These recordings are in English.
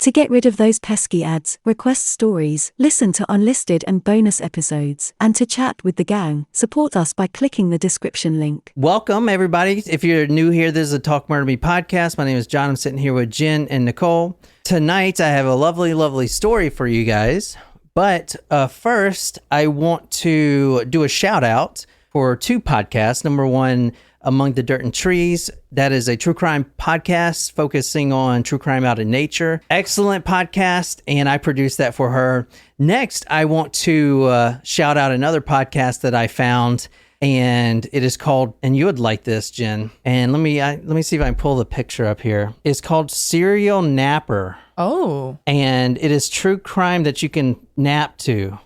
To get rid of those pesky ads, request stories, listen to unlisted and bonus episodes, and to chat with the gang, support us by clicking the description link. Welcome, everybody. If you're new here, this is a Talk Murder Me podcast. My name is John. I'm sitting here with Jen and Nicole. Tonight, I have a lovely, lovely story for you guys. But first, I want to do a shout out for two podcasts. Number one, Among the Dirt and Trees. That is a true crime podcast focusing on true crime out in nature. Excellent podcast, and I produced that for her. Next, I want to shout out another podcast that I found, and it is called, and you would like this, Jen. And let me see if I can pull the picture up here. It's called Serial Napper. Oh. And it is true crime that you can nap to.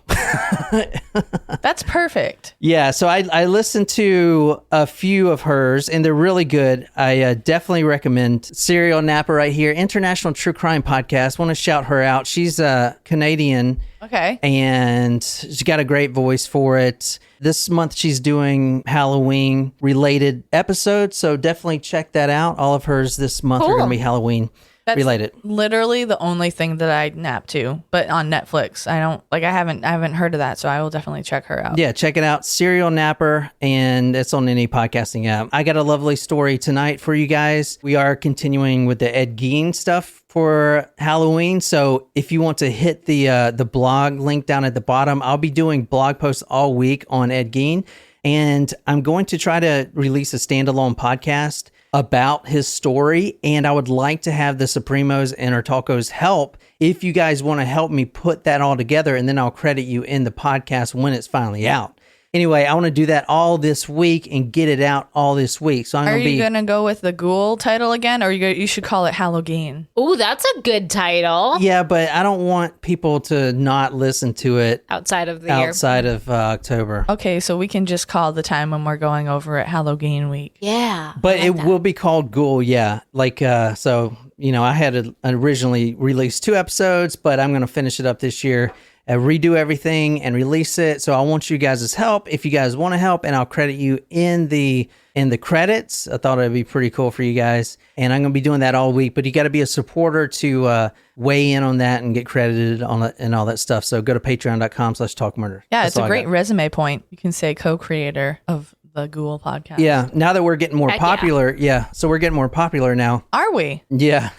That's perfect. Yeah, so I listened to a few of hers, and they're really good. I definitely recommend Serial Napper right here. International True Crime Podcast. Want to shout her out. She's Canadian. Okay. And she's got a great voice for it. This month, she's doing Halloween-related episodes, so definitely check that out. All of hers this month are going to be Halloween. That's related. Literally the only thing that I nap to, but on Netflix. I haven't heard of that, so I will definitely check her out. Yeah, check it out. Serial Napper, and it's on any podcasting app. I got a lovely story tonight for you guys. We are continuing with the Ed Gein stuff for Halloween. So if you want to hit the blog link down at the bottom, I'll be doing blog posts all week on Ed Gein, and I'm going to try to release a standalone podcast about his story, and I would like to have the Supremos and our Talcos help if you guys want to help me put that all together, and then I'll credit you in the podcast when it's finally out. Anyway, I want to do that all this week and get it out all this week. So Are you going to go with the Ghoul title again, or you should call it Halloween? Ooh, that's a good title. Yeah, but I don't want people to not listen to it outside of the year. Outside of October. Okay, so we can just call the time when we're going over at Halloween week. Yeah. But it will be called Ghoul, yeah. Like, so, you know, I had originally released 2 episodes, but I'm going to finish it up this year. Redo everything and release it. So I want you guys' help if you guys want to help, and I'll credit you in the credits. I thought it'd be pretty cool for you guys, and I'm gonna be doing that all week. But you got to be a supporter to weigh in on that and get credited on it and all that stuff. So go to patreon.com/talkmurder. Yeah, it's a great resume point. You can say co-creator of the Ghoul podcast. Yeah, now that we're getting more popular, so we're getting more popular now. Are we? Yeah.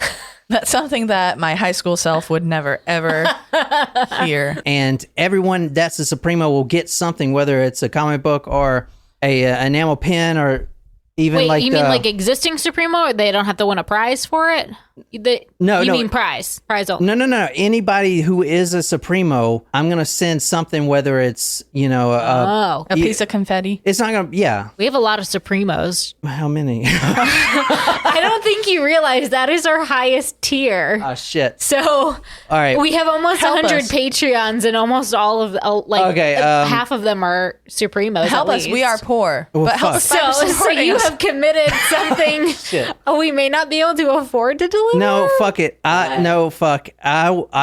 That's something that my high school self would never, ever hear. And everyone that's a Supremo will get something, whether it's a comic book or a enamel pin or even Wait, you mean like existing Supremo, or they don't have to win a prize for it? No. You mean prize only? No. Anybody who is a Supremo, I'm going to send something, whether it's, a piece of confetti. It's not going to, yeah. We have a lot of Supremos. How many? I don't think you realize that is our highest tier. Oh, shit. So, all right. We have almost 100 Patreons, and almost all of, half of them are Supremos. Help us. We are poor. Well, but help us. So you have committed something we may not be able to afford to deliver. No, fuck it. I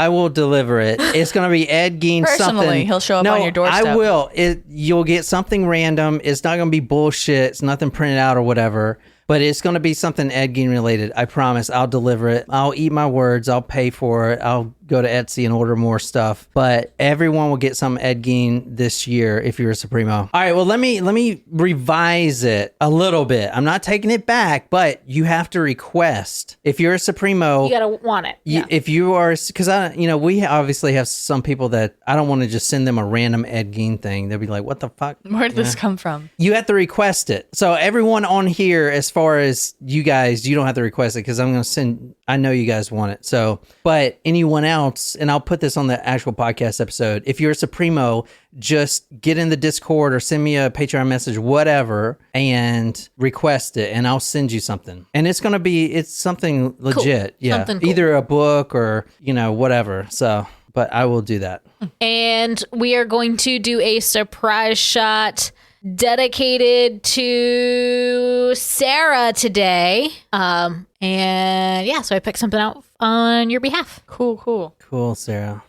will deliver it. It's going to be Ed Gein Personally, something. He'll show up on your doorstep. I will. You'll get something random. It's not going to be bullshit. It's nothing printed out or whatever. But it's going to be something Ed Gein related. I promise. I'll deliver it. I'll eat my words. I'll pay for it. I'll go to Etsy and order more stuff. But everyone will get some Ed Gein this year if you're a Supremo. All right. Well, let me revise it a little bit. I'm not taking it back, but you have to request. If you're a Supremo, you gotta want it. If you are, because we obviously have some people that I don't want to just send them a random Ed Gein thing. They'll be like, "What the fuck? Where did this come from?" You have to request it. So everyone on here, as far as you guys, you don't have to request it because I'm going to send. I know you guys want it. So, but anyone else, and I'll put this on the actual podcast episode. If you're a Supremo, just get in the Discord or send me a Patreon message, whatever, and request it, and I'll send you something. And it's something legit. Cool. Yeah. Something cool. Either a book or, whatever. So, but I will do that. And we are going to do a surprise shot dedicated to Sarah today. So I picked something out on your behalf. Cool, Sarah.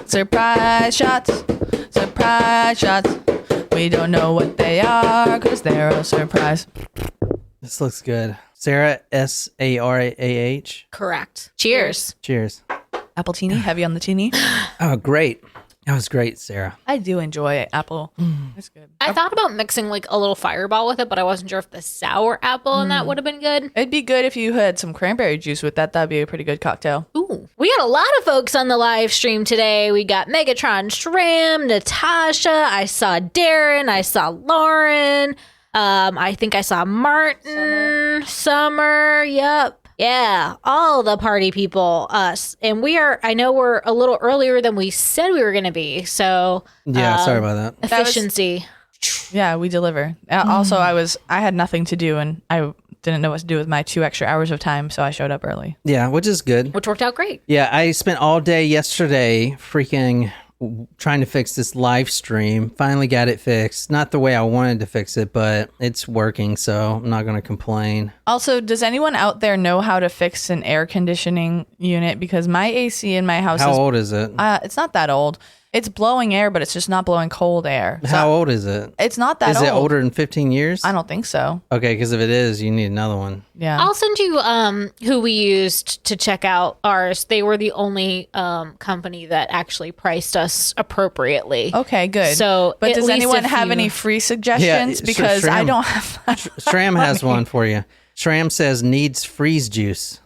Surprise shots. We don't know what they are because they're a surprise. This looks good. Sarah, Sarah. Correct. Cheers. Cheers. Apple teeny, heavy on the teeny. Oh, great. That was great, Sarah. I do enjoy apple. It's good. I thought about mixing like a little Fireball with it, but I wasn't sure if the sour apple in that would have been good. It'd be good if you had some cranberry juice with that. That'd be a pretty good cocktail. Ooh. We got a lot of folks on the live stream today. We got Megatron Shram, Natasha. I saw Darren. I saw Lauren. I think I saw Martin. Summer. Yep. Yeah, all the party people, us. And I know we're a little earlier than we said we were going to be. So, Yeah, sorry about that. efficiency. Yeah, we deliver. Also, I had nothing to do, and I didn't know what to do with my 2 extra hours of time, so I showed up early. Yeah, which is good. Which worked out great. Yeah, I spent all day yesterday freaking trying to fix this live stream. Finally got it fixed. Not the way I wanted to fix it, but it's working, so I'm not going to complain. Also, does anyone out there know how to fix an air conditioning unit? Because my AC in my house How old is it? It's not that old. It's blowing air, but it's just not blowing cold air. So How old is it? It's not that Is old. it older than 15 years? I don't think so. Okay, because if it is, you need another one. Yeah. I'll send you who we used to check out ours. They were the only company that actually priced us appropriately. Okay, good. So but at does least anyone if have you- any free suggestions? Yeah, Because I Shram. don't have Shram has one for you. Shram says needs freeze juice.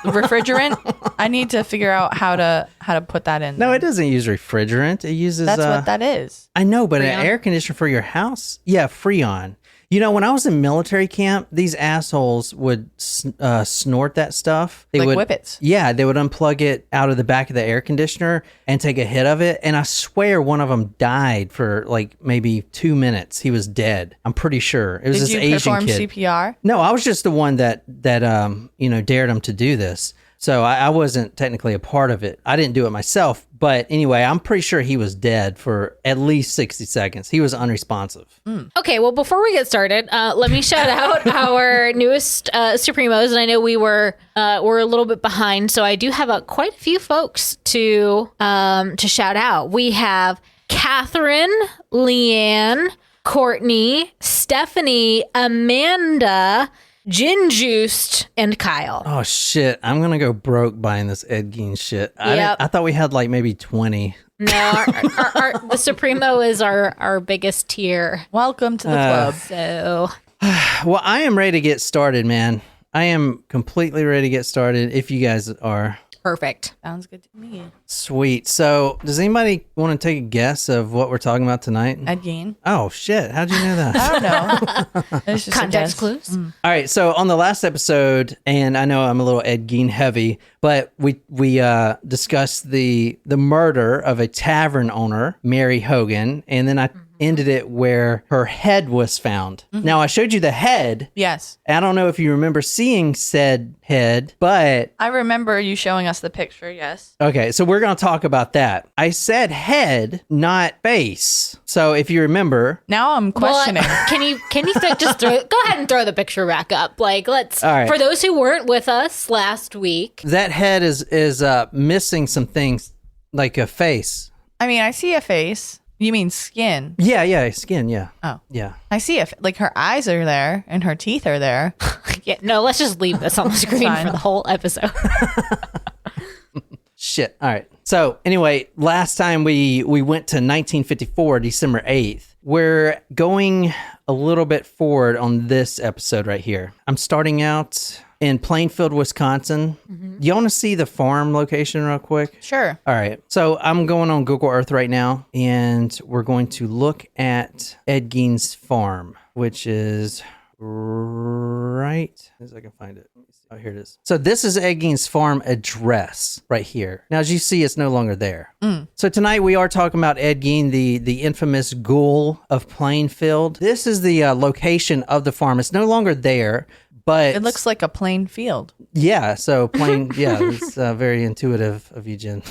refrigerant. I need to figure out how to put that in. No, it doesn't use refrigerant. It uses... That's what that is. I know, but Freon? an air conditioner for your house? Yeah, Freon. You know, when I was in military camp, these assholes would snort that stuff. They Like would, whippets. Yeah, they would unplug it out of the back of the air conditioner and take a hit of it. And I swear one of them died for like maybe 2 minutes. He was dead. I'm pretty sure. It was Did this you Asian perform kid. CPR? No, I was just the one that dared him to do this. So I wasn't technically a part of it. I didn't do it myself. But anyway, I'm pretty sure he was dead for at least 60 seconds. He was unresponsive. Okay, well, before we get started, let me shout out our newest Supremos. And I know we're a little bit behind, so I do have quite a few folks to shout out. We have Catherine, Leanne, Courtney, Stephanie, Amanda, Gin Juiced, and Kyle. Oh, shit. I'm going to go broke buying this Ed Gein shit. Yep. I thought we had like maybe 20. No, the Supremo is our biggest tier. Welcome to the club. So Well, I am ready to get started, man. I am completely ready to get started if you guys are. perfect. Sounds good to me. Sweet. So, does anybody want to take a guess of what we're talking about tonight? Ed Gein. Oh, shit. How'd you know that? I don't know. It's just a Context guess. clues. All right, so on the last episode, and I know I'm a little Ed Gein heavy, but we discussed the murder of a tavern owner, Mary Hogan, and then I ended it where her head was found. Now, I showed you the head. Yes. I don't know if you remember seeing said head, but I remember you showing us the picture, yes. okay, so we're going to talk about that. I said head, not face. So if you remember, Now I'm questioning. Well, can you just go ahead and throw the picture back up? Like, let's All right. for those who weren't with us last week. that head is missing some things like a face. I mean, I see a face. You mean skin? Yeah, skin, yeah. Oh. Yeah. I see like her eyes are there and her teeth are there. Yeah, no, let's just leave this on the screen Fine. for the whole episode. Shit. All right. So anyway, last time we went to 1954, December 8th. We're going a little bit forward on this episode right here. I'm starting out in Plainfield, Wisconsin. You want to see the farm location real quick? Sure. All right. So I'm going on Google Earth right now, and we're going to look at Ed Gein's farm, which is right as I can find it. Let me see. Oh, here it is. So this is Ed Gein's farm address right here. Now, as you see, it's no longer there. So tonight we are talking about Ed Gein, the infamous ghoul of Plainfield. This is the location of the farm. It's no longer there. But It looks like a plain field. yeah, so plain, yeah, it's very intuitive of you, Jen.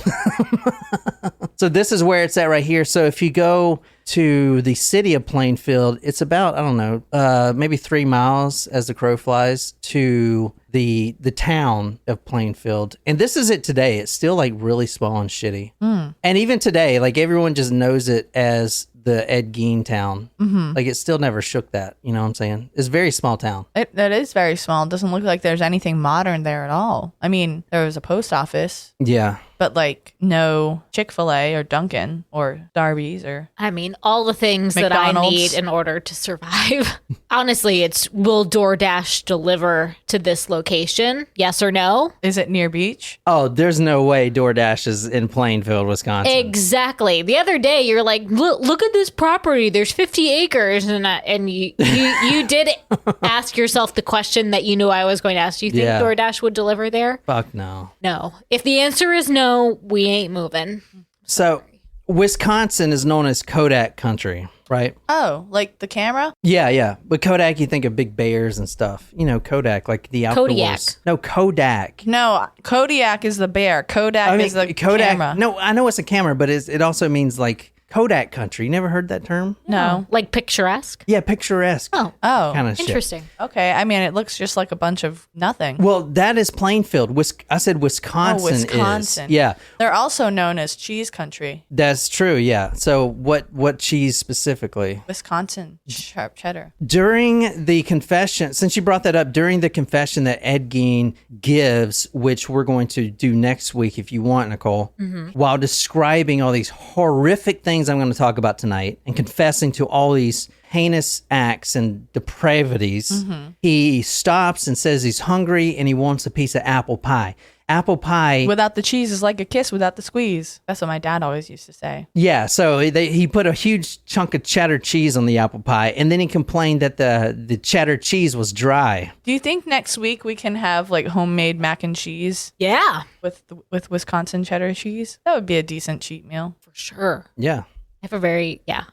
So this is where it's at right here. So if you go to the city of Plainfield, it's about, I don't know, maybe 3 miles as the crow flies to the town of Plainfield. And this is it today. It's still like really small and shitty. And even today, like everyone just knows it as the Ed Gein town. Mm-hmm. Like, it still never shook that. You know what I'm saying? It's a very small town. That is very small. It doesn't look like there's anything modern there at all. I mean, there was a post office. Yeah. But like no Chick-fil-A or Dunkin' or Darby's or I mean, all the things that I McDonald's. need in order to survive. Honestly, it's will DoorDash deliver to this location? Yes or no? is it near beach? Oh, there's no way DoorDash is in Plainfield, Wisconsin. Exactly. The other day, you're like, look at this property. There's 50 acres. And you did ask yourself the question that you knew I was going to ask. Do you think DoorDash would deliver there? Fuck no. No. If the answer is no, we ain't moving. So Wisconsin is known as Kodak country, right? Oh, like the camera? Yeah. But Kodak, you think of big bears and stuff. You know, Kodak, like the outdoors. Kodiak. No, Kodak. No, Kodiak is the bear. Kodak is the camera. No, I know it's a camera, but it also means like Kodak country. You never heard that term? No. Like picturesque? Yeah, picturesque. Oh, Kind of shit. interesting. Okay. I mean, it looks just like a bunch of nothing. Well, that is Plainfield. I said Wisconsin, Wisconsin. is. Yeah, They're also known as cheese country. that's true. Yeah. So what cheese specifically? Wisconsin sharp cheddar. During the confession, since you brought that up, during the confession that Ed Gein gives, which we're going to do next week if you want, Nicole, while describing all these horrific things I'm going to talk about tonight and confessing to all these heinous acts and depravities, he stops and says he's hungry and he wants a piece of apple pie. Apple pie. Without the cheese is like a kiss without the squeeze. That's what my dad always used to say. Yeah, so he put a huge chunk of cheddar cheese on the apple pie, and then he complained that the cheddar cheese was dry. Do you think next week we can have like homemade mac and cheese Yeah, with Wisconsin cheddar cheese? That would be a decent cheat meal. for sure. Yeah. I have a very, yeah.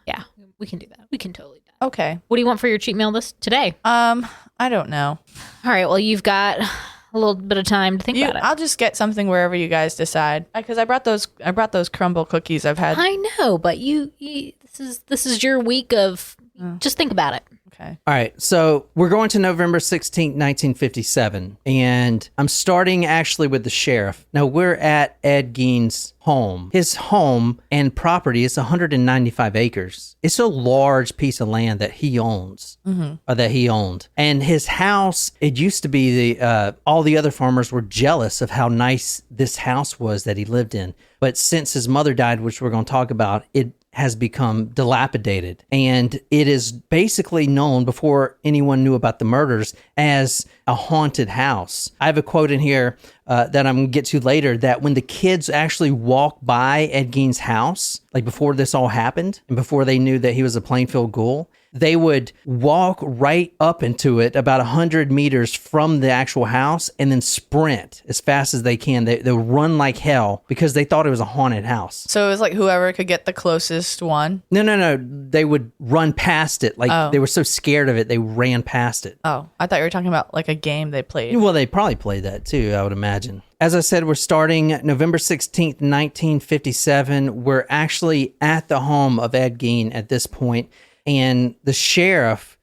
We can do that. We can totally do that. Okay. What do you want for your cheat meal today? I don't know. All right, well, you've got a little bit of time to think about it. I'll just get something wherever you guys decide. Because I brought those crumble cookies I've had. I know, but you this is your week of just think about it. Okay. All right, so we're going to November 16th, 1957, and I'm starting actually with the sheriff. Now, we're at Ed Gein's home. His home and property is 195 acres. It's a large piece of land that he owns, or that he owned. And his house, it used to be all the other farmers were jealous of how nice this house was that he lived in. But since his mother died, which we're going to talk about, it has become dilapidated, and it is basically known before anyone knew about the murders as a haunted house. I have a quote in here that I'm going to get to later, that when the kids actually walked by Ed Gein's house, like before this all happened and before they knew that he was a Plainfield ghoul, they would walk right up into it about 100 meters from the actual house and then sprint as fast as they can. They would run like hell because they thought it was a haunted house. So it was like whoever could get the closest one. No. They would run past it. Like they were so scared of it, they ran past it. Oh, I thought you were talking about like a game they played. Well, they probably played that too, I would imagine. As I said, we're starting November 16th, 1957. We're actually at the home of Ed Gein at this point. And the Sheriff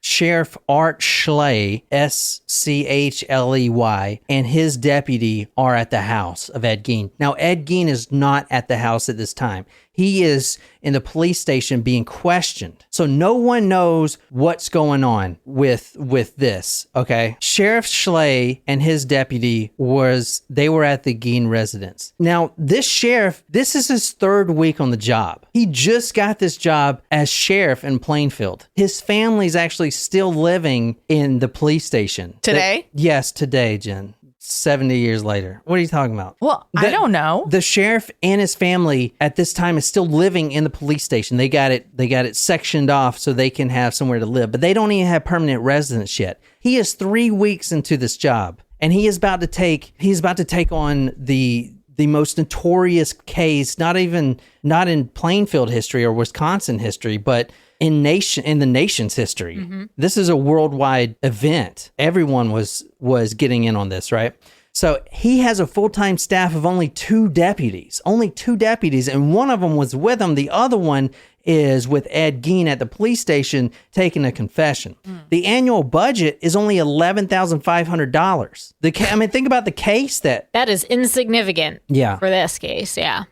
Art Schley, Schley, and his deputy are at the house of Ed Gein. Now, Ed Gein is not at the house at this time. He is in the police station being questioned. So no one knows what's going on with this, okay? Sheriff Schley and his deputy were at the Gein residence. Now, this sheriff, this is his third week on the job. He just got this job as sheriff in Plainfield. His family's actually still living in the police station. Today? Yes, today, Jen. 70 years later. What are you talking about? Well, I don't know. The sheriff and his family at this time is still living in the police station. They got it sectioned off so they can have somewhere to live, but they don't even have permanent residence yet. He is 3 weeks into this job, and he is about to take on the most notorious case, not in Plainfield history or Wisconsin history, but in the nation's history. Mm-hmm. This is a worldwide event. Everyone was getting in on this, right? So he has a full-time staff of only two deputies, and one of them was with him. The other one is with Ed Gein at the police station taking a confession. The annual budget is only $11,500. I mean, think about the case that is insignificant for this case. Yeah.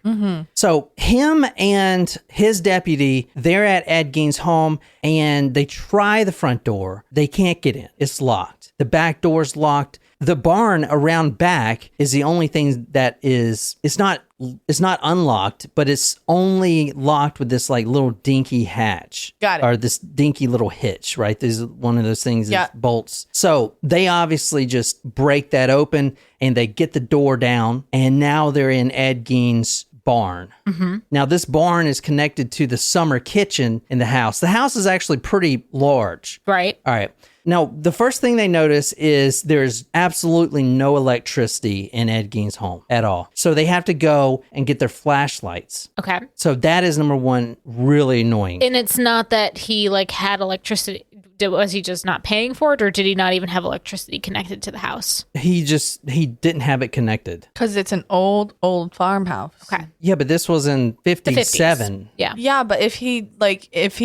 So him and his deputy, they're at Ed Gein's home and they try the front door. They can't get in. It's locked. The back door's locked. The barn around back is the only thing that it's not unlocked, but it's only locked with this like little dinky hatch. Got it. Or this dinky little hitch, right? There's one of those things that bolts. So they obviously just break that open and they get the door down, and now they're in Ed Gein's barn. Now this barn is connected to the summer kitchen in the house. The house is actually pretty large. Right. All right. Now, the first thing they notice is there's absolutely no electricity in Ed Gein's home at all. So they have to go and get their flashlights. Okay. So that is number one, really annoying. And it's not that he like had electricity. Was he just not paying for it, or did he not even have electricity connected to the house? He didn't have it connected. Because it's an old farmhouse. Okay. Yeah, but this was in 57. Yeah. Yeah, but if he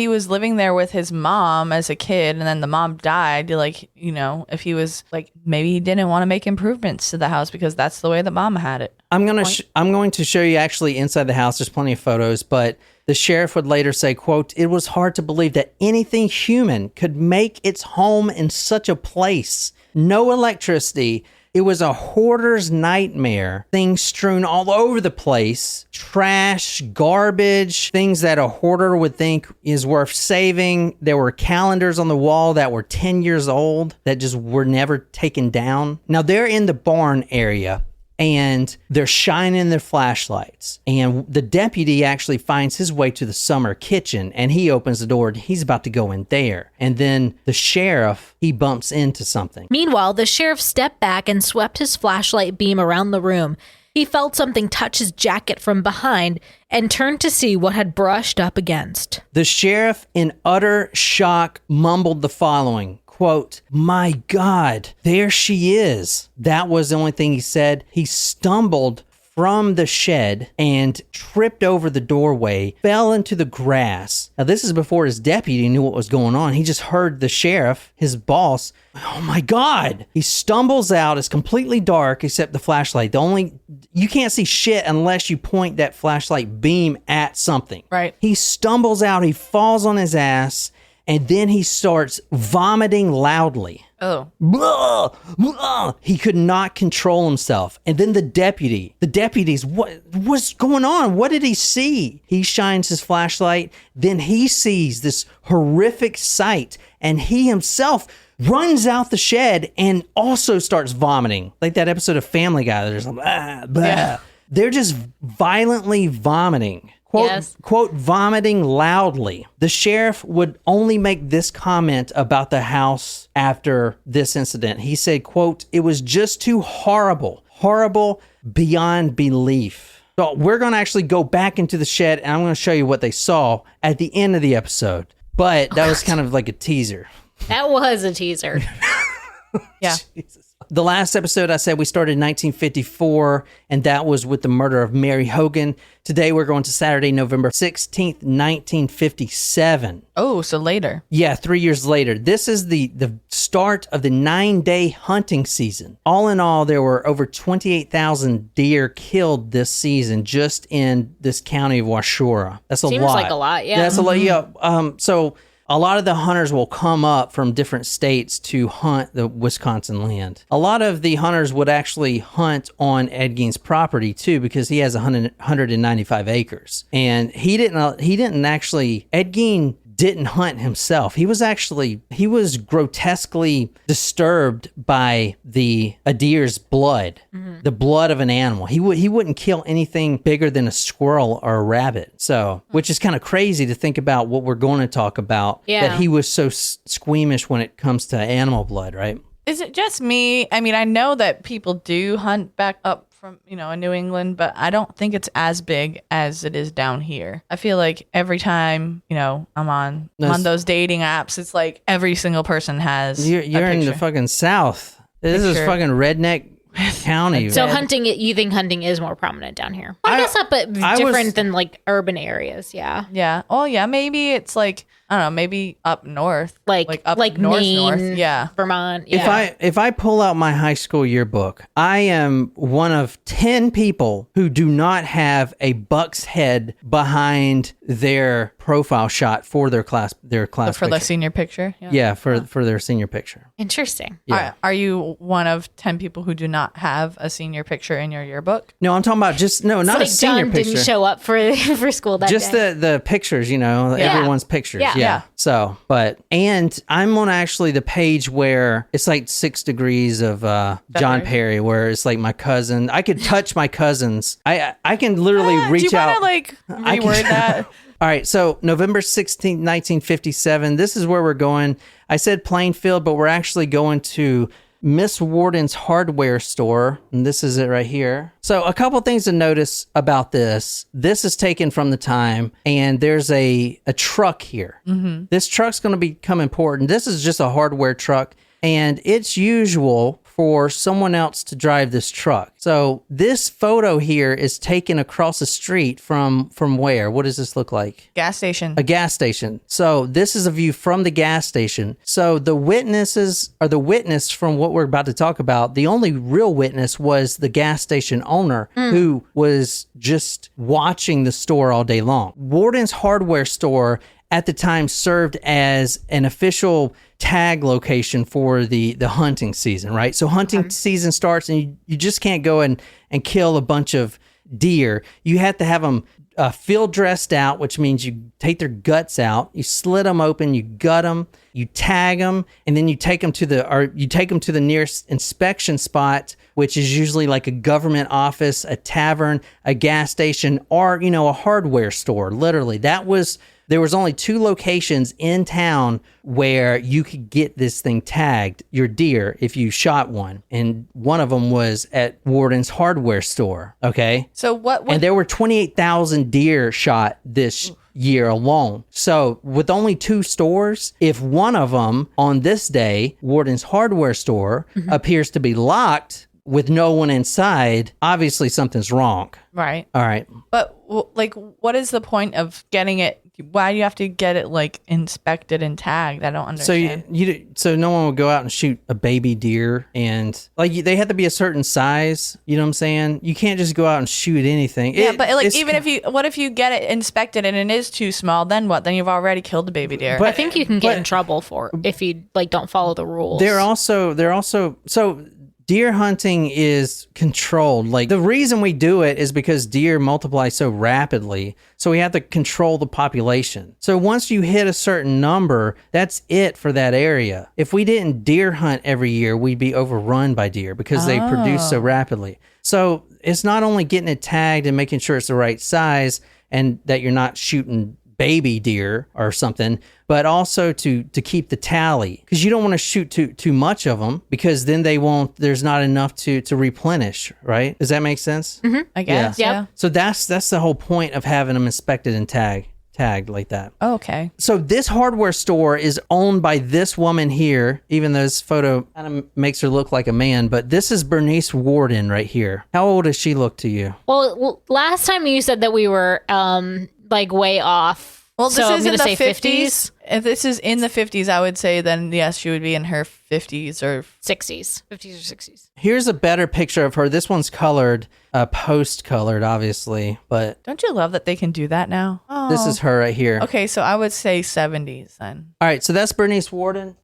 was living there with his mom as a kid and then the mom died, like, you know, if he was like, maybe he didn't want to make improvements to the house because that's the way that mom had it. I'm going to show you actually inside the house. There's plenty of photos, but the sheriff would later say, quote, "It was hard to believe that anything human could make its home in such a place. No electricity. It was a hoarder's nightmare. Things strewn all over the place. Trash, garbage, things that a hoarder would think is worth saving. There were calendars on the wall that were 10 years old that just were never taken down." Now they're in the barn area, and they're shining their flashlights. And the deputy actually finds his way to the summer kitchen, and he opens the door and he's about to go in there. And then the sheriff, he bumps into something. Meanwhile, the sheriff stepped back and swept his flashlight beam around the room. He felt something touch his jacket from behind and turned to see what had brushed up against. The sheriff, in utter shock, mumbled the following. Quote, "My God, there she is." That was the only thing he said. He stumbled from the shed and tripped over the doorway, fell into the grass. Now, this is before his deputy knew what was going on. He just heard the sheriff, his boss, "Oh my God." He stumbles out. It's completely dark except the flashlight. You can't see shit unless you point that flashlight beam at something. Right. He stumbles out. He falls on his ass. And then he starts vomiting loudly. Oh. Blah, blah. He could not control himself. And then the deputies, what's going on? What did he see? He shines his flashlight. Then he sees this horrific sight. And he himself runs out the shed and also starts vomiting. Like that episode of Family Guy. There's like, blah, blah. Yeah. They're just violently vomiting. Quote, vomiting loudly. The sheriff would only make this comment about the house after this incident. He said, quote, "It was just too horrible beyond belief." So we're going to actually go back into the shed, and I'm going to show you what they saw at the end of the episode. But that was kind of like a teaser. That was a teaser. Yeah. Jesus. The last episode, I said we started in 1954, and that was with the murder of Mary Hogan. Today, we're going to Saturday, November 16th, 1957. Oh, so later. Yeah, 3 years later. This is the start of the 9-day hunting season. All in all, there were over 28,000 deer killed this season just in this county of Washura. That's a lot. Seems like a lot, yeah. That's a lot, yeah. So a lot of the hunters will come up from different states to hunt the Wisconsin land. A lot of the hunters would actually hunt on Ed Gein's property too, because he has 195 acres. And Ed Gein didn't hunt himself. He was grotesquely disturbed by a deer's blood, the blood of an animal. He wouldn't kill anything bigger than a squirrel or a rabbit. So, which is kind of crazy to think about what we're going to talk about. Yeah. That he was so squeamish when it comes to animal blood, right? Is it just me? I mean, I know that people do hunt back up from, in New England, but I don't think it's as big as it is down here. I feel like every time, I'm on those dating apps, it's like every single person has You're in the fucking South. This is fucking redneck county. So you think hunting is more prominent down here? I guess not, but different than like urban areas. Yeah. Yeah. Oh yeah. Maybe it's like, I don't know, maybe up north, like up north, Maine, yeah, Vermont. Yeah. If I pull out my high school yearbook, I am one of 10 people who do not have a buck's head behind their profile shot for their class for picture. the senior picture. Yeah, for their senior picture. Interesting. Yeah. Are you one of 10 people who do not have a senior picture in your yearbook? No, I'm talking about not like a senior John picture. didn't show up for school that Just day. the pictures, everyone's pictures. Yeah. So, and I'm on actually the page where it's like 6 degrees of John Perry, where it's like my cousin. I could touch my cousins. I can literally reach do you out. want to reword that? All right, so November 16th, 1957, this is where we're going. I said Plainfield, but we're actually going to Miss Warden's hardware store, and this is it right here. So a couple things to notice about this. This is taken from the time, and there's a truck here. Mm-hmm. This truck's going to become important. This is just a hardware truck, and it's usual for someone else to drive this truck. So this photo here is taken across the street from where? What does this look like? Gas station. A gas station. So this is a view from the gas station. So the witness from what we're about to talk about, the only real witness was the gas station owner who was just watching the store all day long. Warden's hardware store at the time served as an official tag location for the hunting season, right? So hunting season starts, and you just can't go and kill a bunch of deer. You have to have them field dressed out, which means you take their guts out, you slit them open, you gut them, you tag them, and then you take them to the nearest inspection spot, which is usually like a government office, a tavern, a gas station, or a hardware store. Literally, there was only 2 locations in town where you could get this thing tagged, your deer, if you shot one. And one of them was at Warden's hardware store, okay? So and there were 28,000 deer shot this year alone. So with only 2 stores, if one of them on this day, Warden's hardware store, appears to be locked with no one inside, obviously something's wrong. Right. All right. But what is the point of getting it? Why do you have to get it inspected and tagged? I don't understand. So no one would go out and shoot a baby deer, and they have to be a certain size. You know what I'm saying? You can't just go out and shoot anything. Yeah, but what if you get it inspected and it is too small? Then what? Then you've already killed the baby deer. I think you can get in trouble for if you don't follow the rules. They're also so. Deer hunting is controlled. The reason we do it is because deer multiply so rapidly, so we have to control the population. So once you hit a certain number, that's it for that area. If we didn't deer hunt every year, we'd be overrun by deer because they produce so rapidly. So it's not only getting it tagged and making sure it's the right size and that you're not shooting baby deer or something, but also to keep the tally, because you don't want to shoot too much of them, because then there's not enough to replenish, right? Does that make sense? Mm-hmm. I guess. Yeah. So that's the whole point of having them inspected and tagged like that. Oh, okay. So this hardware store is owned by this woman here, even though this photo kind of makes her look like a man, but this is Bernice Worden right here. How old does she look to you? Well, last time you said that we were way off. Well, this so is I'm in gonna the say 50s. If this is in the 50s, I would say then yes, she would be in her 50s or 60s. 50s or 60s. Here's a better picture of her. This one's colored, post-colored, obviously, but don't you love that they can do that now? Oh. This is her right here. Okay, so I would say 70s then. All right, so that's Bernice Worden.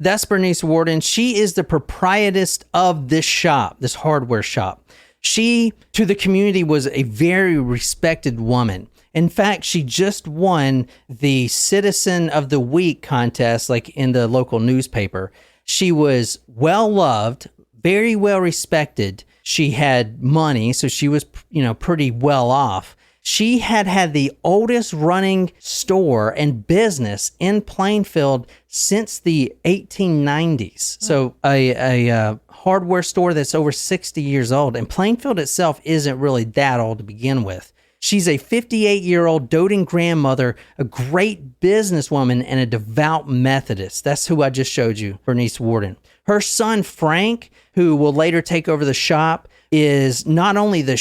She is the proprietress of this shop, this hardware shop. She, to the community, was a very respected woman. In fact, she just won the Citizen of the Week contest, in the local newspaper. She was well loved, very well respected. She had money, so she was, pretty well off. She had the oldest running store and business in Plainfield since the 1890s. So a hardware store that's over 60 years old. And Plainfield itself isn't really that old to begin with. She's a 58-year-old doting grandmother, a great businesswoman, and a devout Methodist. That's who I just showed you, Bernice Worden. Her son, Frank, who will later take over the shop, is not only the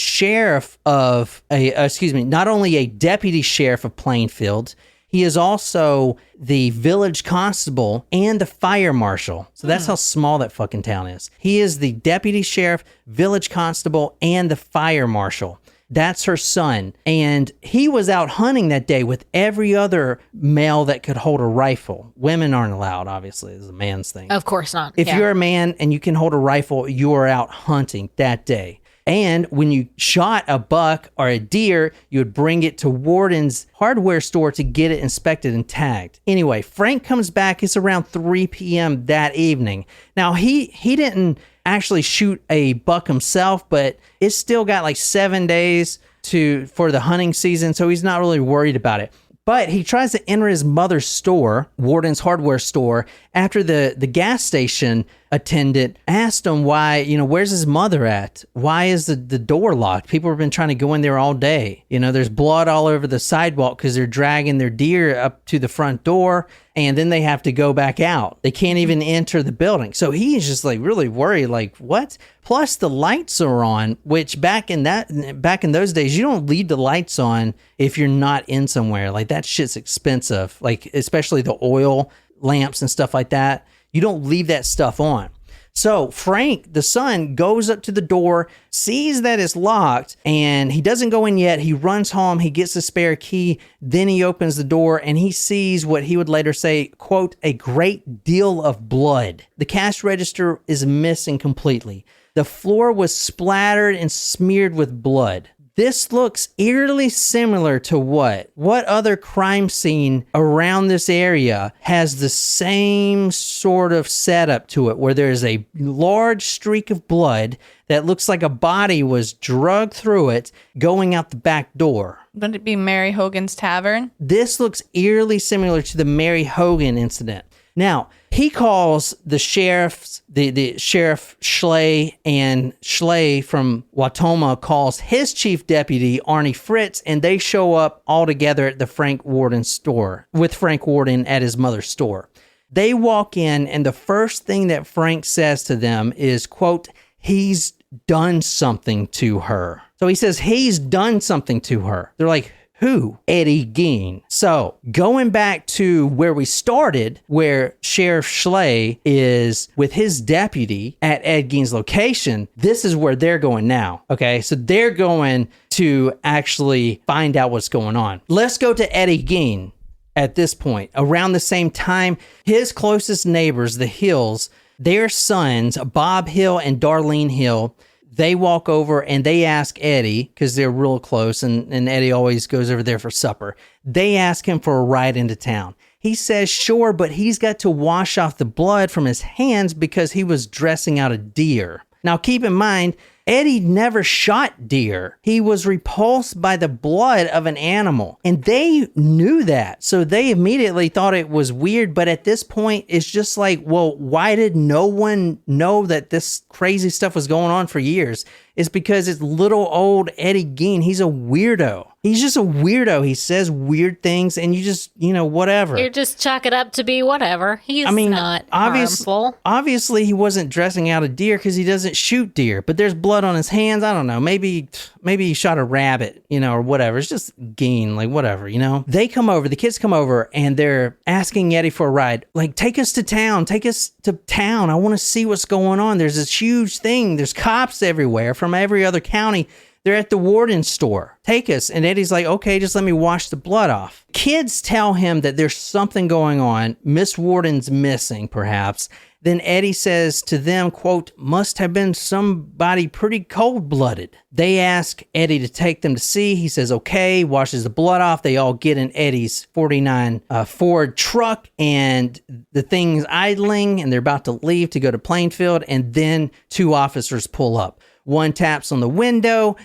not only a deputy sheriff of Plainfield, he is also the village constable and the fire marshal. So that's how small that fucking town is. He is the deputy sheriff, village constable, and the fire marshal. That's her son. And he was out hunting that day with every other male that could hold a rifle. Women aren't allowed, obviously. It's a man's thing. Of course not. If you're a man and you can hold a rifle, you are out hunting that day. And when you shot a buck or a deer, you would bring it to Warden's hardware store to get it inspected and tagged. Anyway, Frank comes back. It's around 3 p.m. that evening. Now, he didn't actually shoot a buck himself, but it's still got like 7 days for the hunting season, so he's not really worried about it. But he tries to enter his mother's store, Warden's hardware store, after the gas station attendant asked him why, where's his mother at? Why is the door locked? People have been trying to go in there all day. There's blood all over the sidewalk because they're dragging their deer up to the front door, and then they have to go back out. They can't even enter the building. So he's just like really worried, like, what? Plus the lights are on, which back in those days, you don't leave the lights on if you're not in somewhere. Like, that shit's expensive, like especially the oil lamps and stuff like that. You don't leave that stuff on. So Frank, the son, goes up to the door, sees that it's locked, and he doesn't go in yet. He runs home. He gets the spare key. Then he opens the door, and he sees what he would later say, quote, a great deal of blood. The cash register is missing completely. The floor was splattered and smeared with blood. This looks eerily similar to what? What other crime scene around this area has the same sort of setup to it, where there's a large streak of blood that looks like a body was drugged through it going out the back door? Wouldn't it be Mary Hogan's Tavern? This looks eerily similar to the Mary Hogan incident. Now, he calls the sheriffs, the sheriff Schley, and Schley from Watoma calls his chief deputy, Arnie Fritz, and they show up all together at the Frank Worden store, with Frank Worden at his mother's store. They walk in, and the first thing that Frank says to them is, quote, he's done something to her. So he says he's done something to her. They're like, who? Eddie Gein. So going back to where we started, where Sheriff Schley is with his deputy at Ed Gein's location, this is where they're going now. Okay, so they're going to actually find out what's going on. Let's go to Eddie Gein at this point. Around the same time, his closest neighbors, the Hills, their sons, Bob Hill and Darlene Hill, they walk over and they ask Eddie, because they're real close, and Eddie always goes over there for supper. They ask him for a ride into town. He says, sure, but he's got to wash off the blood from his hands because he was dressing out a deer. Now, keep in mind, Eddie never shot deer. He was repulsed by the blood of an animal, and they knew that. So they immediately thought it was weird. But at this point, it's just like, well, why did no one know that this crazy stuff was going on for years? It's because it's little old Eddie Gein. He's a weirdo. He's just a weirdo. He says weird things, and you just, whatever. You just chalk it up to be whatever. He's not harmful. Obviously, he wasn't dressing out a deer because he doesn't shoot deer, but there's blood on his hands. I don't know. Maybe he shot a rabbit, or whatever. It's just Gein, like whatever, They come over, the kids come over, and they're asking Eddie for a ride. Like, take us to town. Take us to town. I want to see what's going on. There's this huge thing. There's cops everywhere from every other county. They're at the Warden store. Take us. And Eddie's like, okay, just let me wash the blood off. Kids tell him that there's something going on. Miss Warden's missing, perhaps. Then Eddie says to them, quote, must have been somebody pretty cold-blooded. They ask Eddie to take them to see. He says, okay, washes the blood off. They all get in Eddie's 49 Ford truck, and the thing's idling, and they're about to leave to go to Plainfield, and then two officers pull up. One taps on the window.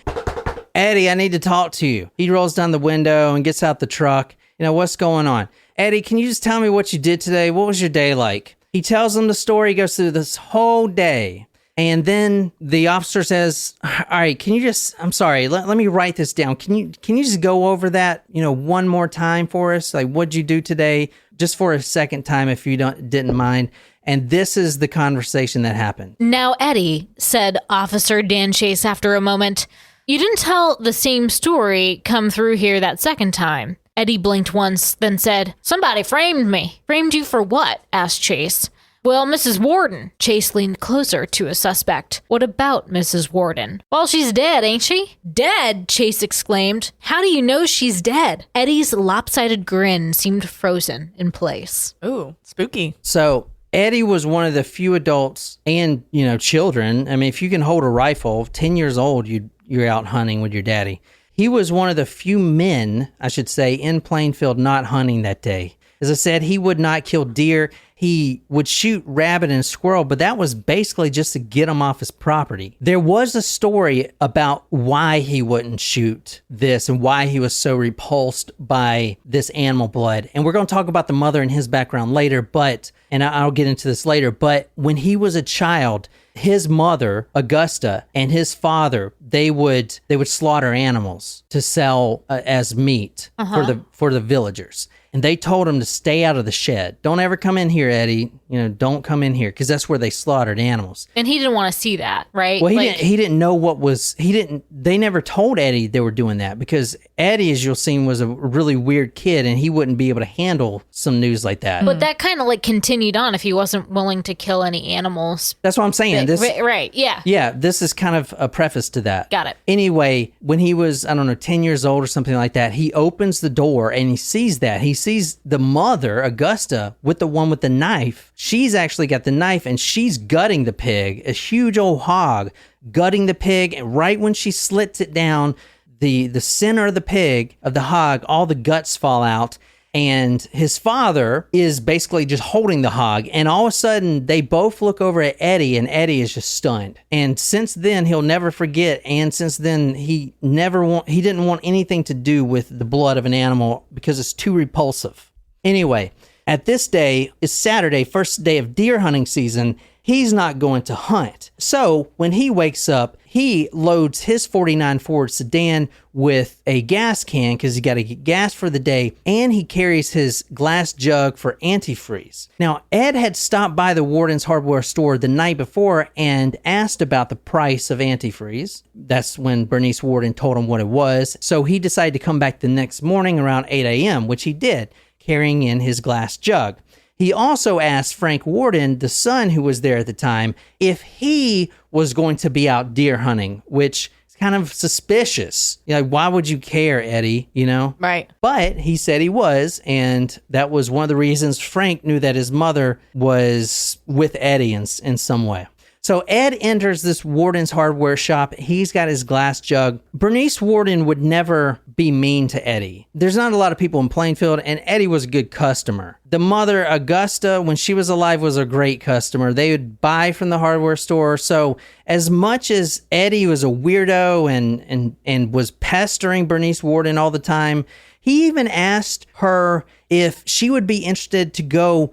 Eddie, I need to talk to you. He rolls down the window and gets out the truck. What's going on? Eddie, can you just tell me what you did today? What was your day like? He tells them the story. He goes through this whole day. And then the officer says, all right, can you just, I'm sorry, let me write this down. Can you just go over that, one more time for us? Like, what'd you do today? Just for a second time, if you didn't mind. And this is the conversation that happened. Now, Eddie, said Officer Dan Chase after a moment, you didn't tell the same story come through here that second time. Eddie blinked once, then said, somebody framed me. Framed you for what? Asked Chase. Well, Mrs. Worden. Chase leaned closer to his suspect. What about Mrs. Worden? Well, she's dead, ain't she? Dead, Chase exclaimed. How do you know she's dead? Eddie's lopsided grin seemed frozen in place. Ooh, spooky. So Eddie was one of the few adults and, children. I mean, if you can hold a rifle, 10 years old, you're out hunting with your daddy. He was one of the few men, I should say, in Plainfield not hunting that day. As I said, he would not kill deer. He would shoot rabbit and squirrel, but that was basically just to get him off his property. There was a story about why he wouldn't shoot this and why he was so repulsed by this animal blood. And we're going to talk about the mother and his background later, and I'll get into this later, but when he was a child, his mother, Augusta, and his father, they would slaughter animals to sell as meat for the villagers. And they told him to stay out of the shed. Don't ever come in here, Eddie. Don't come in here, because that's where they slaughtered animals. And he didn't want to see that, right? Well, he didn't know what was. They never told Eddie they were doing that, because Eddie, as you'll see, was a really weird kid, and he wouldn't be able to handle some news like that. But that kind of continued on if he wasn't willing to kill any animals. That's what I'm saying. Right, yeah. Yeah, this is kind of a preface to that. Got it. Anyway, when he was, 10 years old or something like that, he opens the door and he sees that. He sees the mother, Augusta, with the one with the knife. She's actually got the knife and she's gutting the pig, a huge old hog, gutting the pig. And right when she slits it down, the center of the pig, of the hog, all the guts fall out. And his father is basically just holding the hog. And all of a sudden, they both look over at Eddie, and Eddie is just stunned. And since then, he'll never forget. And since then, he didn't want anything to do with the blood of an animal because it's too repulsive. Anyway, at this day, it's Saturday, first day of deer hunting season. He's not going to hunt. So when he wakes up, he loads his 49 Ford sedan with a gas can because he got to get gas for the day, and he carries his glass jug for antifreeze. Now, Ed had stopped by the Warden's hardware store the night before and asked about the price of antifreeze. That's when Bernice Worden told him what it was. So he decided to come back the next morning around 8 a.m., which he did, carrying in his glass jug. He also asked Frank Worden, the son who was there at the time, if he was going to be out deer hunting, which is kind of suspicious. Why would you care, Eddie, Right. But he said he was, and that was one of the reasons Frank knew that his mother was with Eddie in some way. So Ed enters this Warden's hardware shop. He's got his glass jug. Bernice Worden would never be mean to Eddie. There's not a lot of people in Plainfield, and Eddie was a good customer. The mother, Augusta, when she was alive, was a great customer. They would buy from the hardware store. So as much as Eddie was a weirdo and was pestering Bernice Worden all the time, he even asked her if she would be interested to go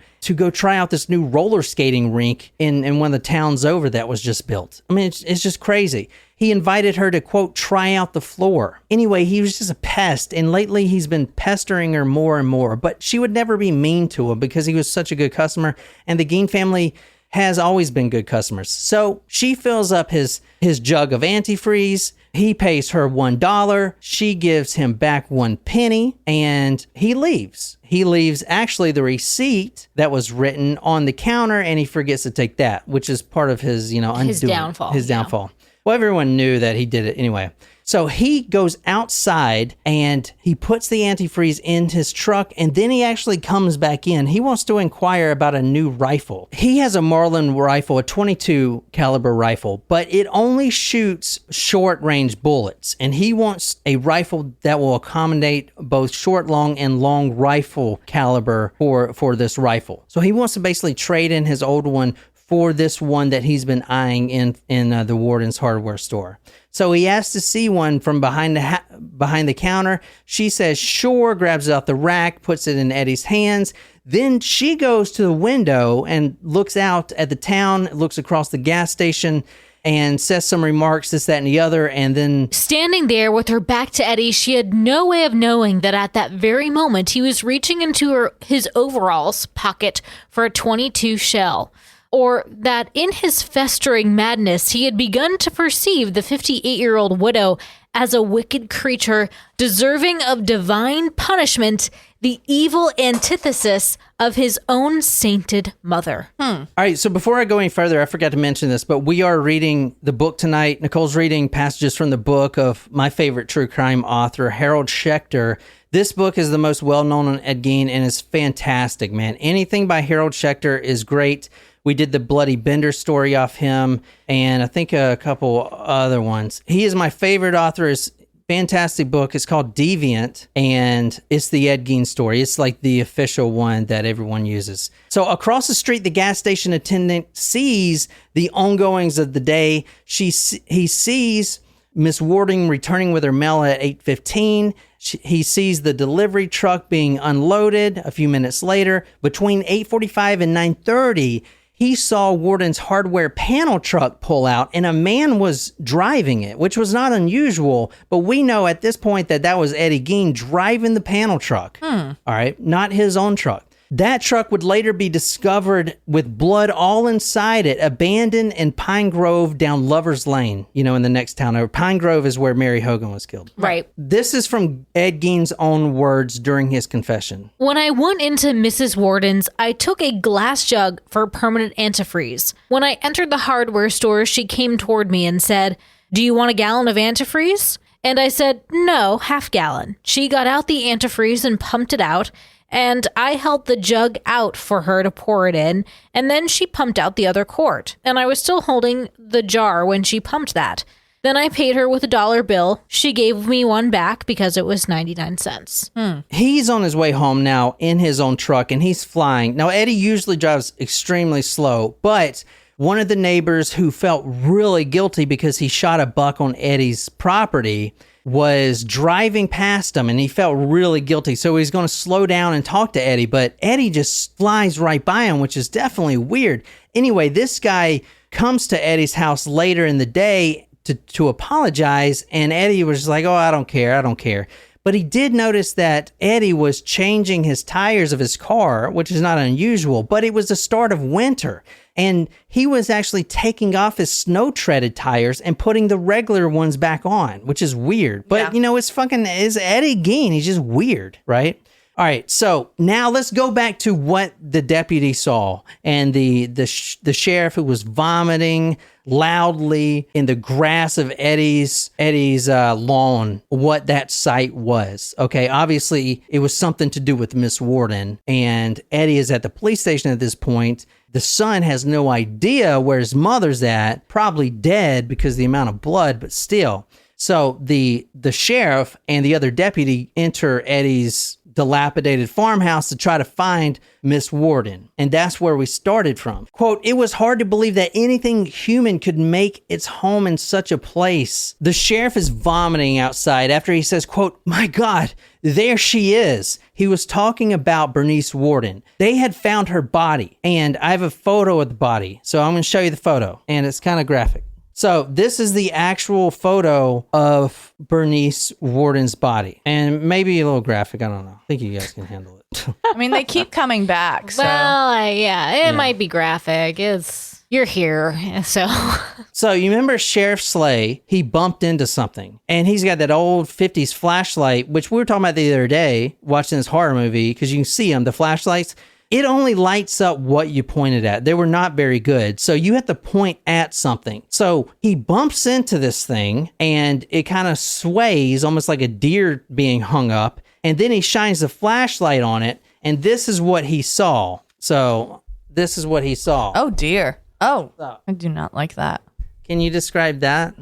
try out this new roller skating rink in one of the towns over that was just built. I mean, it's just crazy. He invited her to, quote, try out the floor. Anyway, he was just a pest, and lately he's been pestering her more and more, but she would never be mean to him because he was such a good customer, and the Gein family has always been good customers. So she fills up his jug of antifreeze. He pays her $1. She gives him back 1 penny, and he leaves. He leaves actually the receipt that was written on the counter, and he forgets to take that, which is part of his, his downfall. His downfall. Yeah. Well, everyone knew that he did it anyway. So he goes outside and he puts the antifreeze in his truck, and then he actually comes back in. He wants to inquire about a new rifle. He has a Marlin rifle, a .22 caliber rifle, but it only shoots short range bullets. And he wants a rifle that will accommodate both short, long, and long rifle caliber for this rifle. So he wants to basically trade in his old one for this one that he's been eyeing in the Warden's hardware store. So he asks to see one from behind the counter. She says, sure, grabs it out the rack, puts it in Eddie's hands. Then she goes to the window and looks out at the town, looks across the gas station, and says some remarks, this, that, and the other, and then... Standing there with her back to Eddie, she had no way of knowing that at that very moment he was reaching into his overalls pocket for a .22 shell. Or that in his festering madness, he had begun to perceive the 58-year-old widow as a wicked creature deserving of divine punishment, the evil antithesis of his own sainted mother. All right, so before I go any further, I forgot to mention this, but we are reading the book tonight. Nicole's reading passages from the book of my favorite true crime author, Harold Schechter. This book is the most well-known on Ed Gein and is fantastic, man. Anything by Harold Schechter is great. We did the Bloody Bender story off him, and I think a couple other ones. He is my favorite author. His fantastic book. It's called Deviant, and it's the Ed Gein story. It's like the official one that everyone uses. So across the street, the gas station attendant sees the ongoings of the day. He sees Miss Worden returning with her mail at 8:15. He sees the delivery truck being unloaded a few minutes later. Between 8:45 and 9:30, he saw Worden's hardware panel truck pull out, and a man was driving it, which was not unusual, but we know at this point that was Eddie Gein driving the panel truck. All right, not his own truck. That truck would later be discovered with blood all inside it, abandoned in Pine Grove down Lover's Lane, in the next town over. Pine Grove is where Mary Hogan was killed. Right. This is from Ed Gein's own words during his confession. When I went into Mrs. Worden's, I took a glass jug for permanent antifreeze. When I entered the hardware store, she came toward me and said, "Do you want a gallon of antifreeze?" And I said, "No, half gallon." She got out the antifreeze and pumped it out, and I held the jug out for her to pour it in, and then she pumped out the other quart. And I was still holding the jar when she pumped that. Then I paid her with a $1 bill. She gave me one back because it was 99 cents. He's on his way home now in his own truck, and he's flying. Now, Eddie usually drives extremely slow, but one of the neighbors who felt really guilty because he shot a buck on Eddie's property was driving past him, and he felt really guilty. So he's going to slow down and talk to Eddie, but Eddie just flies right by him, which is definitely weird. Anyway, this guy comes to Eddie's house later in the day to apologize, and Eddie was like, "Oh, I don't care. But he did notice that Eddie was changing his tires of his car, which is not unusual, but it was the start of winter. And he was actually taking off his snow-treaded tires and putting the regular ones back on, which is weird. But, it's Eddie Gein. He's just weird, right? All right, so now let's go back to what the deputy saw and the sheriff who was vomiting loudly in the grass of Eddie's lawn, what that sight was. Okay, obviously it was something to do with Miss Worden, and Eddie is at the police station at this point. The son has no idea where his mother's at, probably dead because of the amount of blood, but still. So the sheriff and the other deputy enter Eddie's dilapidated farmhouse to try to find Miss Worden. And that's where we started from. Quote, "It was hard to believe that anything human could make its home in such a place." The sheriff is vomiting outside after he says, quote, "My God, there she is." He was talking about Bernice Worden. They had found her body, and I have a photo of the body. So I'm going to show you the photo, and it's kind of graphic. So this is the actual photo of Bernice Worden's body, and maybe a little graphic. I don't know. I think you guys can handle it. I mean, they keep coming back. So. Well, it might be graphic. You're here, so. So you remember Sheriff Slay? He bumped into something, and he's got that old 50s flashlight, which we were talking about the other day, watching this horror movie, because you can see them, the flashlights. It only lights up what you pointed at. They were not very good. So you have to point at something. So he bumps into this thing and it kind of sways almost like a deer being hung up. And then he shines the flashlight on it. And this is what he saw. So this is what he saw. Oh, dear. Oh, I do not like that. Can you describe that?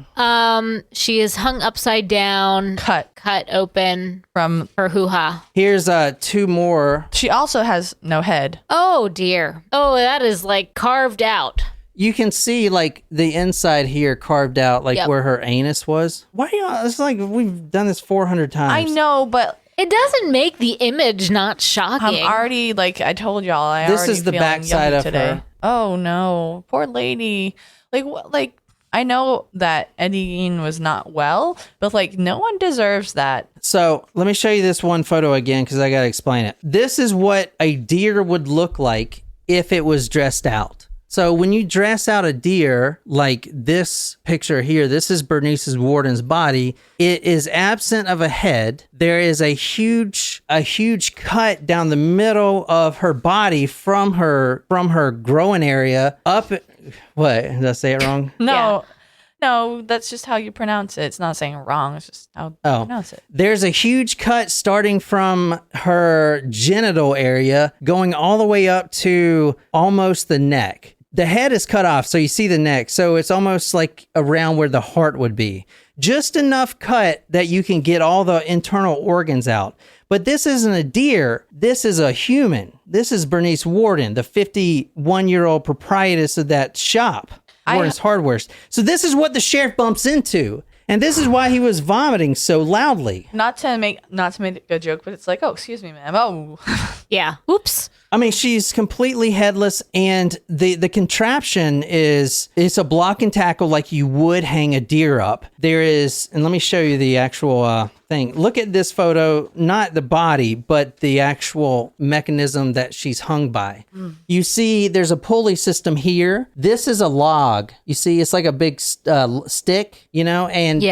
She is hung upside down, cut open from her hoo-ha. Here's two more. She also has no head. Oh dear. Oh, that is like carved out. You can see like the inside here carved out, like where her anus was. Why are you? It's like we've done this 400 times. I know, but it doesn't make the image not shocking. I'm already I told y'all. This is the backside of today. her. Oh no, poor lady. Like what? Like. I know that Eddie Gein was not well, but like no one deserves that. So let me show you this one photo again because I got to explain it. This is what a deer would look like if it was dressed out. So when you dress out a deer, like this picture here, this is Bernice Worden's body. It is absent of a head. There is a huge cut down the middle of her body from her groin area up. What? Did I say it wrong? No, that's just how you pronounce it. It's not saying wrong. It's just how you pronounce it. There's a huge cut starting from her genital area, going all the way up to almost the neck. The head is cut off, so you see the neck. So it's almost like around where the heart would be. Just enough cut that you can get all the internal organs out. But this isn't a deer. This is a human. This is Bernice Worden, the 51-year-old proprietress of that shop. Warren's Hardware. So this is what the sheriff bumps into, and this is why he was vomiting so loudly. Not to make a joke, but it's like, oh, excuse me, ma'am. Oh, Yeah. Oops. I mean, she's completely headless, and the contraption it's a block and tackle like you would hang a deer up. There is, and let me show you the actual thing. Look at this photo, not the body, but the actual mechanism that she's hung by. You see there's a pulley system here. This is a log. You see, it's like a big stick, and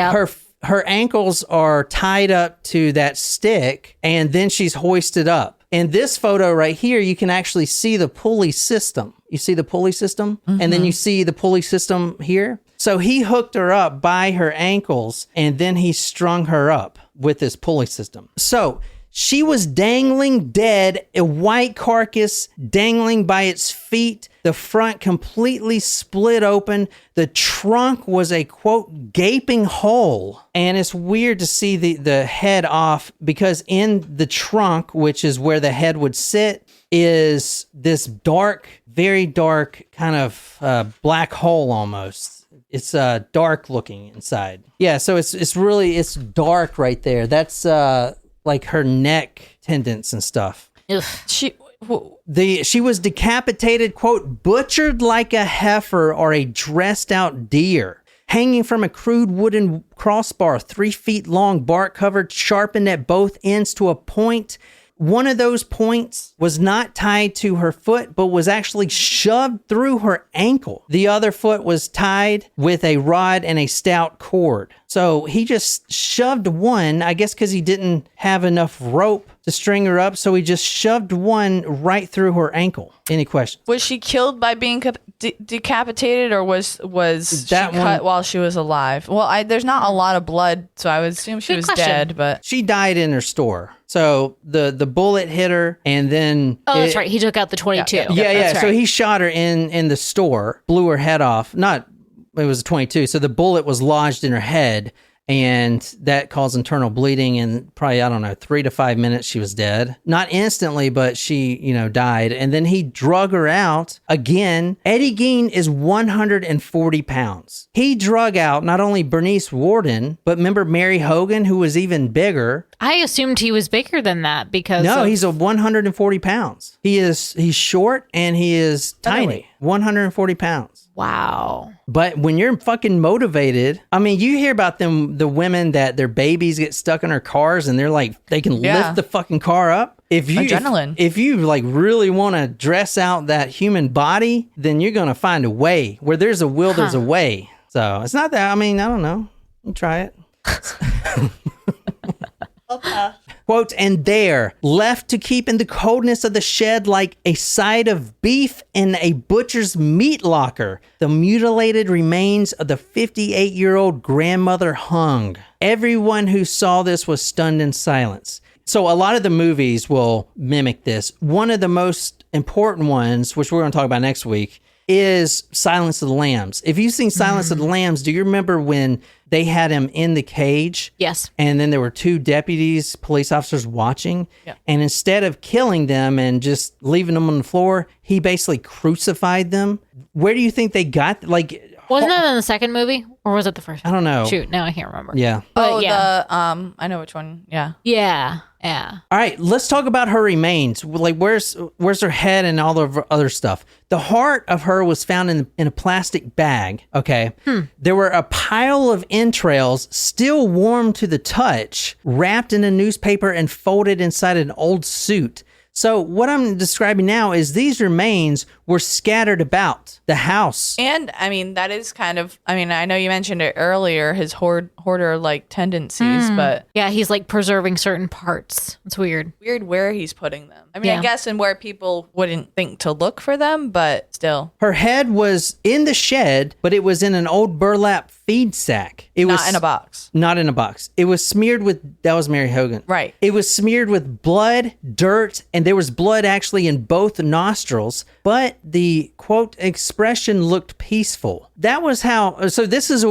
her ankles are tied up to that stick, and then she's hoisted up. In this photo right here, you can actually see the pulley system. You see the pulley system? Mm-hmm. And then you see the pulley system here. So he hooked her up by her ankles, and then he strung her up with this pulley system. So she was dangling dead, a white carcass dangling by its feet, the front completely split open. The trunk was a, quote, gaping hole. And it's weird to see the head off because in the trunk, which is where the head would sit, is this dark, very dark kind of black hole almost. It's dark looking inside. Yeah, so it's dark right there. That's like her neck tendons and stuff. Ugh. She was decapitated, quote, butchered like a heifer or a dressed out deer, hanging from a crude wooden crossbar, 3 feet long, bark covered, sharpened at both ends to a point. One of those points was not tied to her foot, but was actually shoved through her ankle. The other foot was tied with a rod and a stout cord. So he just shoved one, I guess because he didn't have enough rope to string her up, so he just shoved one right through her ankle. Any questions? Was she killed by being decapitated, or was she cut while she was alive? Well, there's not a lot of blood, so I would assume she was dead, but... She died in her store. So the bullet hit her, and then... Oh, that's right. He took out the 22. Yeah. So he shot her in the store, blew her head off. It was a 22. So the bullet was lodged in her head, and that caused internal bleeding. And probably, 3 to 5 minutes, she was dead. Not instantly, but she, died. And then he drug her out again. Eddie Gein is 140 pounds. He drug out not only Bernice Worden, but remember Mary Hogan, who was even bigger. I assumed he was bigger than that because he's a 140 pounds. He's short and he is tiny. 140 pounds. Wow. But when you're fucking motivated, you hear about the women that their babies get stuck in their cars and they're like, they can lift the fucking car up. Adrenaline. If you like really want to dress out that human body, then you're going to find a way. Where there's a will, there's a way. So it's not that, I don't know. You try it. Quote, and there, left to keep in the coldness of the shed like a side of beef in a butcher's meat locker, the mutilated remains of the 58-year-old grandmother hung. Everyone who saw this was stunned in silence. So a lot of the movies will mimic this. One of the most important ones, which we're going to talk about next week, is Silence of the Lambs. If you've seen Silence of the Lambs, do you remember when they had him in the cage? Yes. And then there were 2 deputies, police officers watching. Yeah. And instead of killing them and just leaving them on the floor, he basically crucified them. Where do you think they got, Wasn't that in the second movie? Or was it the first? I don't know. Shoot, now I can't remember. Yeah. But yeah. I know which one. Yeah. Yeah. All right, let's talk about her remains. Like, where's her head and all the other stuff? The heart of her was found in a plastic bag. Okay. There were a pile of entrails, still warm to the touch, wrapped in a newspaper and folded inside an old suit. So what I'm describing now is these remains were scattered about the house. And I mean, that is kind of, I mean, I know you mentioned it earlier, his hoarder-like tendencies, but Yeah, he's like preserving certain parts. It's weird. weird where he's putting them. I mean, Yeah. I guess in where people wouldn't think to look for them, but still. Her head was in the shed, but it was in an old burlap feed sack. It was Not in a box. Not in a box. It was smeared with, that was Mary Hogan. Right. It was smeared with blood, dirt, and there was blood actually in both nostrils, but the quote expression looked peaceful. That was how, so this is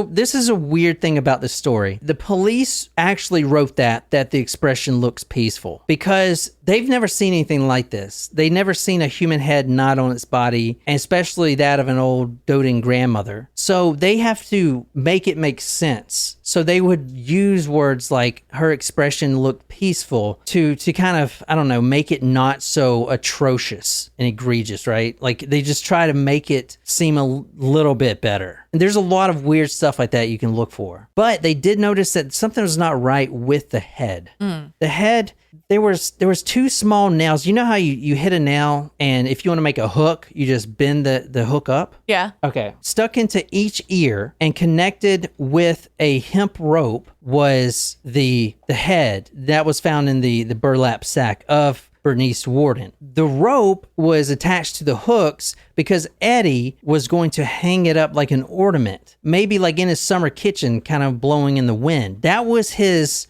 a weird thing about this story. The police actually wrote that the expression looks peaceful because they've never seen anything like this. They never seen a human head not on its body, and especially that of an old doting grandmother. So they have to make it make sense. So they would use words like her expression looked peaceful to kind of, I don't know, make it not so atrocious and egregious, right? Like they just try to make it seem a little bit better. And there's a lot of weird stuff like that you can look for. But they did notice that something was not right with the head. The head, there was two small nails. You know how you hit a nail and if you want to make a hook, you just bend the hook up? Yeah. Okay. Stuck into each ear and connected with a hemp rope was the head that was found in the burlap sack of Bernice Worden. The rope was attached to the hooks because Eddie was going to hang it up like an ornament, maybe like in his summer kitchen, kind of blowing in the wind. That was his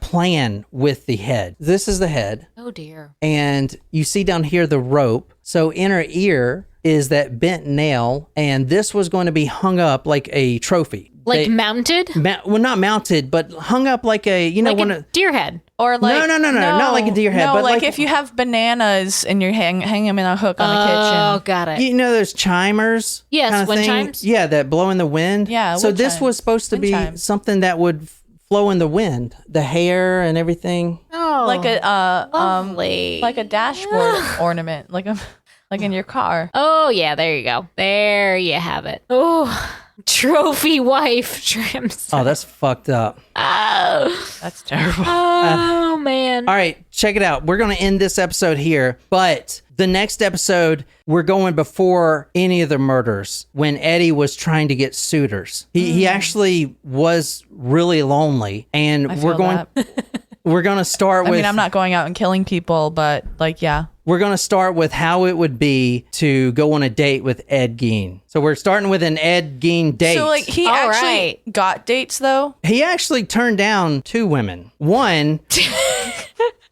plan with the head. This is the head. Oh dear. And you see down here the rope. So in her ear is that bent nail, and this was going to be hung up like a trophy. Like mounted? Well, not mounted, but hung up like a, you know, Like a deer head. Or like No, not like a deer head, No, but like like- if you have bananas and you hang them in a hook on the Oh, kitchen. got it. You know those chimers? Yes, kinda wind thing? chimes? Yeah, that blow in the wind. Yeah, So wind this chimes. was supposed to Wind be chimes. something that would flow in the wind, the hair and everything. Oh, Like a lovely. like a dashboard ornament, like in your car. Oh yeah, there you go. There you have it. Oh, trophy wife trims. Oh, that's fucked up. Oh, That's terrible. oh man. All right, check it out. We're going to end this episode here, but the next episode, we're going before any of the murders when Eddie was trying to get suitors. He actually was really lonely, and I we're feel going we're going to start I with mean, I'm not going out and killing people, but like, yeah. We're going to start with how it would be to go on a date with Ed Gein. So we're starting with an Ed Gein date. So like he All actually right. got dates though. He actually turned down two women. One,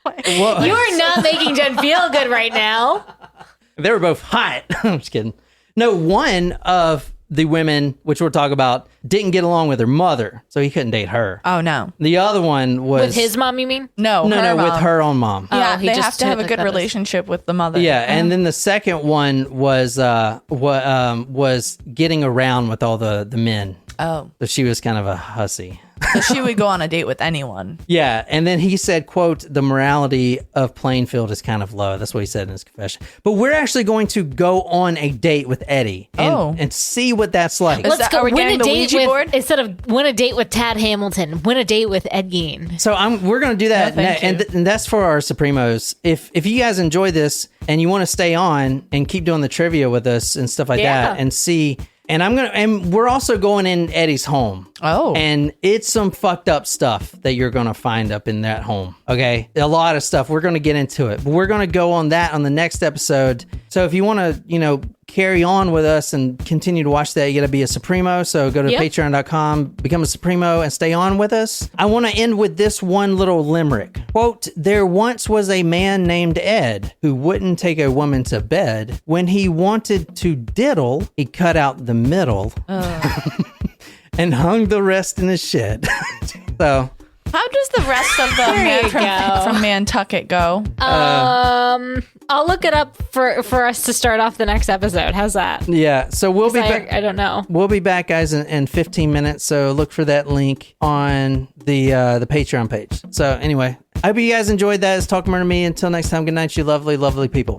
well, You are not making Jen feel good right now. they were both hot. I'm just kidding. No, one of the women, which we'll talk about, didn't get along with her mother, so he couldn't date her. Oh no, The other one was With his mom, you mean? no, no, with mom. her own mom. Yeah, Oh, he they just have to have a took good that as- relationship with the mother. Yeah, and then the second one was getting around with all the men. Oh, So she was kind of a hussy. so she would go on a date with anyone. Yeah, and then he said, quote, the morality of Plainfield is kind of low. That's what he said in his confession. But we're actually going to go on a date with Eddie and see what that's like. Is Let's that- go are we win a getting the date Ouija with board? instead of win a date with Tad Hamilton. Win a date with Ed Gein. So we're going to do that, No, thank you. and that's for our Supremos. If you guys enjoy this and you want to stay on and keep doing the trivia with us and stuff like Yeah. that, and see, and we're also going in Eddie's home. Oh. And it's some fucked up stuff that you're going to find up in that home. Okay. A lot of stuff. We're going to get into it, but we're going to go on that on the next episode. So if you want to, carry on with us and continue to watch that, you got to be a Supremo. So go to Yep. patreon.com, become a Supremo, and stay on with us. I want to end with this one little limerick. Quote, there once was a man named Ed who wouldn't take a woman to bed. When he wanted to diddle, he cut out the middle and hung the rest in his shed. So How does the rest of the There you man go. from Nantucket go? I'll look it up for us to start off the next episode. How's that? Yeah. So we'll be back. I don't know. We'll be back, guys, in 15 minutes. So look for that link on the Patreon page. So anyway, I hope you guys enjoyed that. It's Talk Murder Me. Until next time, good night, you lovely, lovely people.